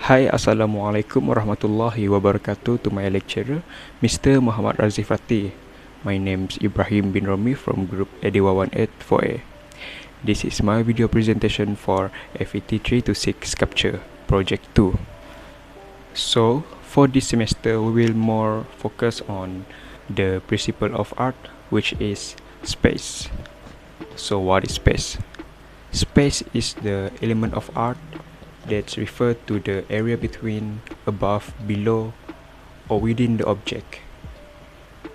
Hai, Assalamualaikum warahmatullahi wabarakatuh to my lecturer, Mr. Muhammad Razif Rati. My name is Ibrahim bin Romi from group Edewa 184A. This is my video presentation for FET 326 Sculpture Project 2. So, for this semester, we will more focus on the principle of art, which is space. So, what is space? Space is the element of art that's referred to the area between, above, below, or within the object.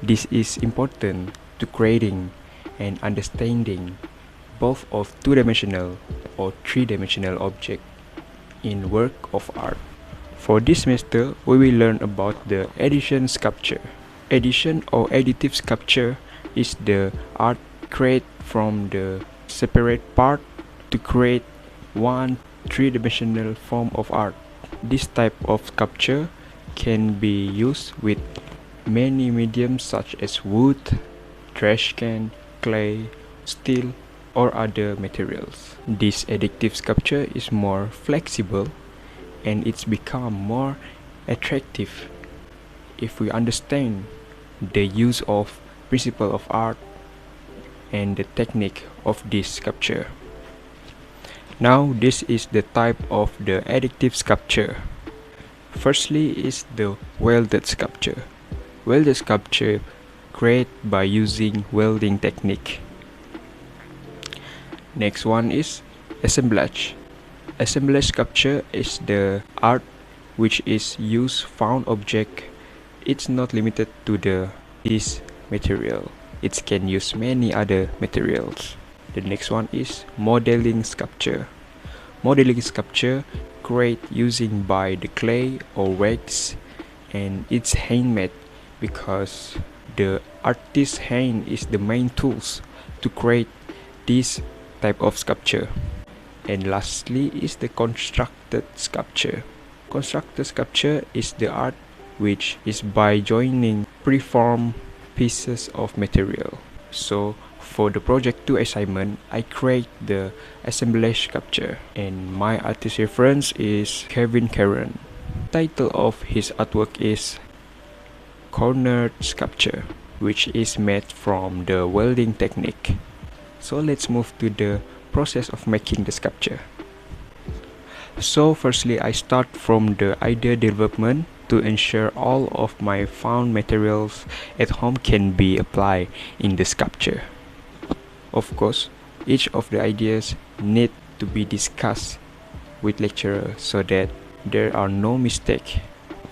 This is important to creating and understanding both of two-dimensional or three-dimensional object in work of art. For this semester, we will learn about the addition sculpture. Addition or additive sculpture is the art created from the separate part to create one three-dimensional form of art. This type of sculpture can be used with many mediums such as wood, trash can, clay, steel, or other materials. This additive sculpture is more flexible and it's become more attractive if we understand the use of principle of art and the technique of this sculpture. Now, this is the type of the additive sculpture. Firstly is the welded sculpture. Welded sculpture created by using welding technique. Next one is assemblage. Assemblage sculpture is the art which is use found object. It's not limited to this material. It can use many other materials. The next one is modeling sculpture. Modeling sculpture created using by the clay or wax, and it's handmade because the artist's hand is the main tools to create this type of sculpture. And lastly is the constructed sculpture. Constructed sculpture is the art which is by joining preformed pieces of material. So for the project 2 assignment, I create the assemblage sculpture, and my artist reference is Kevin Karen. Title of his artwork is cornered sculpture, which is made from the welding technique. So let's move to the process of making the sculpture. So firstly, I start from the idea development to ensure all of my found materials at home can be applied in the sculpture. Of course, each of the ideas need to be discussed with lecturer so that there are no mistakes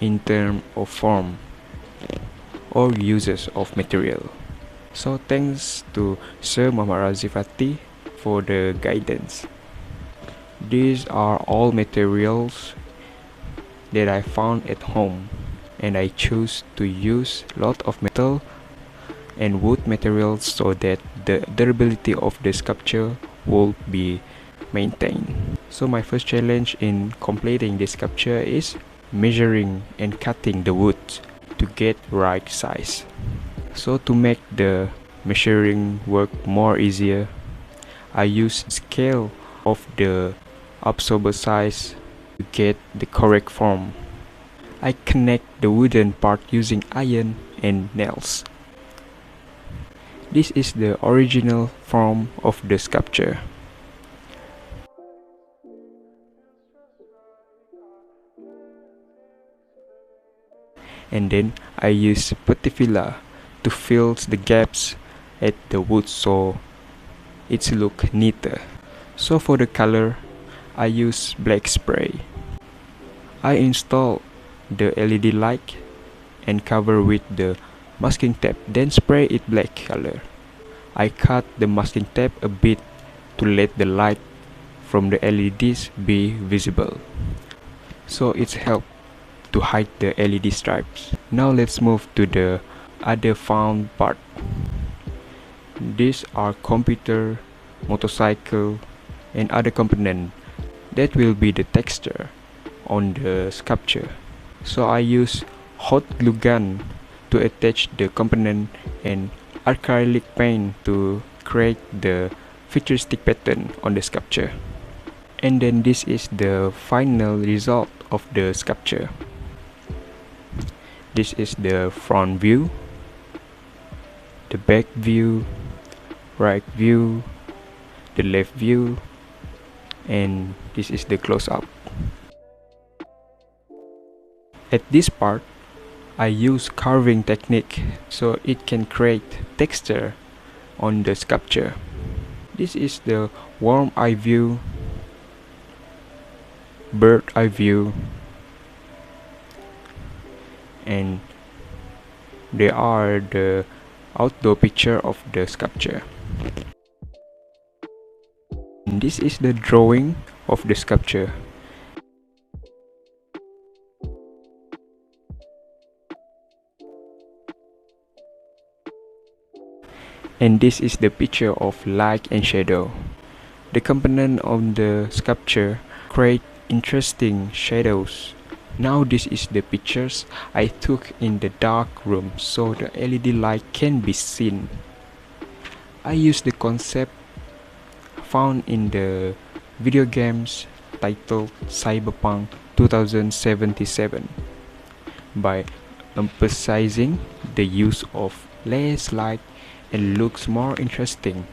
in terms of form or uses of material. So thanks to Sir Muhammad Razif Rati for the guidance. These are all materials that I found at home, and I choose to use lot of metal and wood materials so that the durability of the sculpture will be maintained. So my first challenge in completing this sculpture is measuring and cutting the wood to get right size. So to make the measuring work more easier, I use scale of the absorber size to get the correct form. I connect the wooden part using iron and nails. This is the original form of the sculpture. And then I use Putty-Filler to fill the gaps at the wood so it look neater. So for the color, I use black spray. I install the LED light and cover with the masking tape, then spray it black color. I cut the masking tape a bit to let the light from the LEDs be visible, so it's help to hide the LED stripes. Now let's move to the other found part. These are computer, motorcycle, and other components that will be the texture on the sculpture. So I use hot glue gun to attach the component and acrylic paint to create the futuristic pattern on the sculpture. And then this is the final result of the sculpture. This is the front view, the back view, right view, the left view, and this is the close-up. At this part, I use carving technique so it can create texture on the sculpture. This is the warm eye view, bird eye view, and they are the outdoor picture of the sculpture. And this is the drawing of the sculpture. And this is the picture of light and shadow. The component of the sculpture create interesting shadows. Now this is the pictures I took in the dark room so the LED light can be seen. I use the concept found in the video games titled Cyberpunk 2077 by emphasizing the use of less light and looks more interesting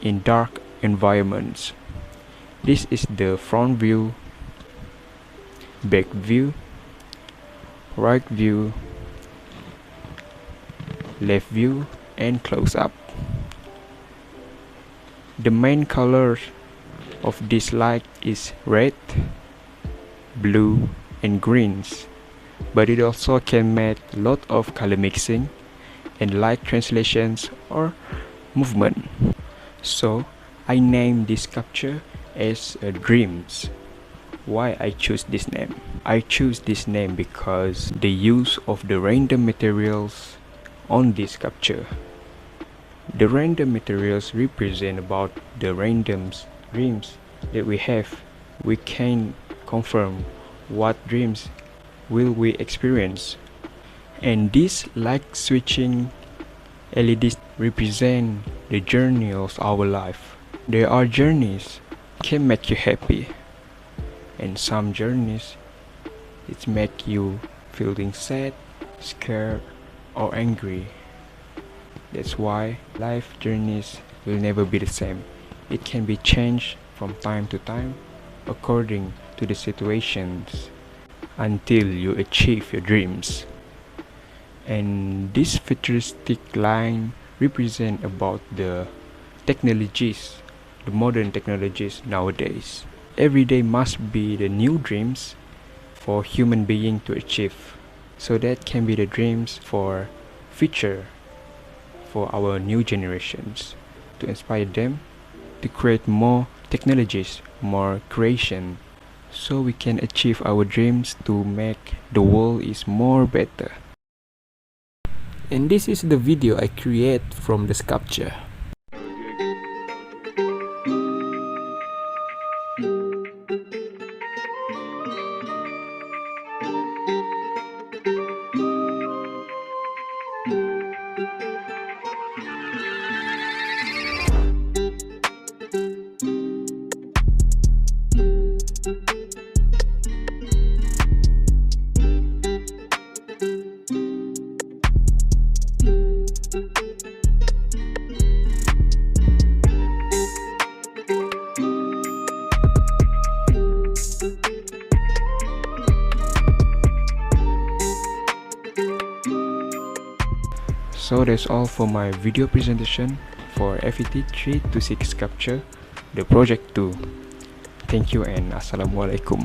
in dark environments. This is the front view, back view, right view, left view, and close up. The main colors of this light is red, blue, and greens, but it also can make a lot of color mixing and light translations or movement. So I named this sculpture as Dreams. Why I choose this name? I choose this name because the use of the random materials on this sculpture. The random materials represent about the random dreams that we have. We can confirm what dreams will we experience. And these light switching LEDs represent the journey of our life. There are journeys can make you happy, and some journeys it make you feeling sad, scared, or angry. That's why life journeys will never be the same. It can be changed from time to time according to the situations until you achieve your dreams. And this futuristic line represent about the technologies, the modern technologies nowadays. Every day must be the new dreams for human being to achieve. So that can be the dreams for future, for our new generations, to inspire them to create more technologies, more creation, so we can achieve our dreams to make the world is more better. And this is the video I create from the sculpture. So that's all for my video presentation for FET 326 Sculpture, the project 2. Thank you and Assalamualaikum.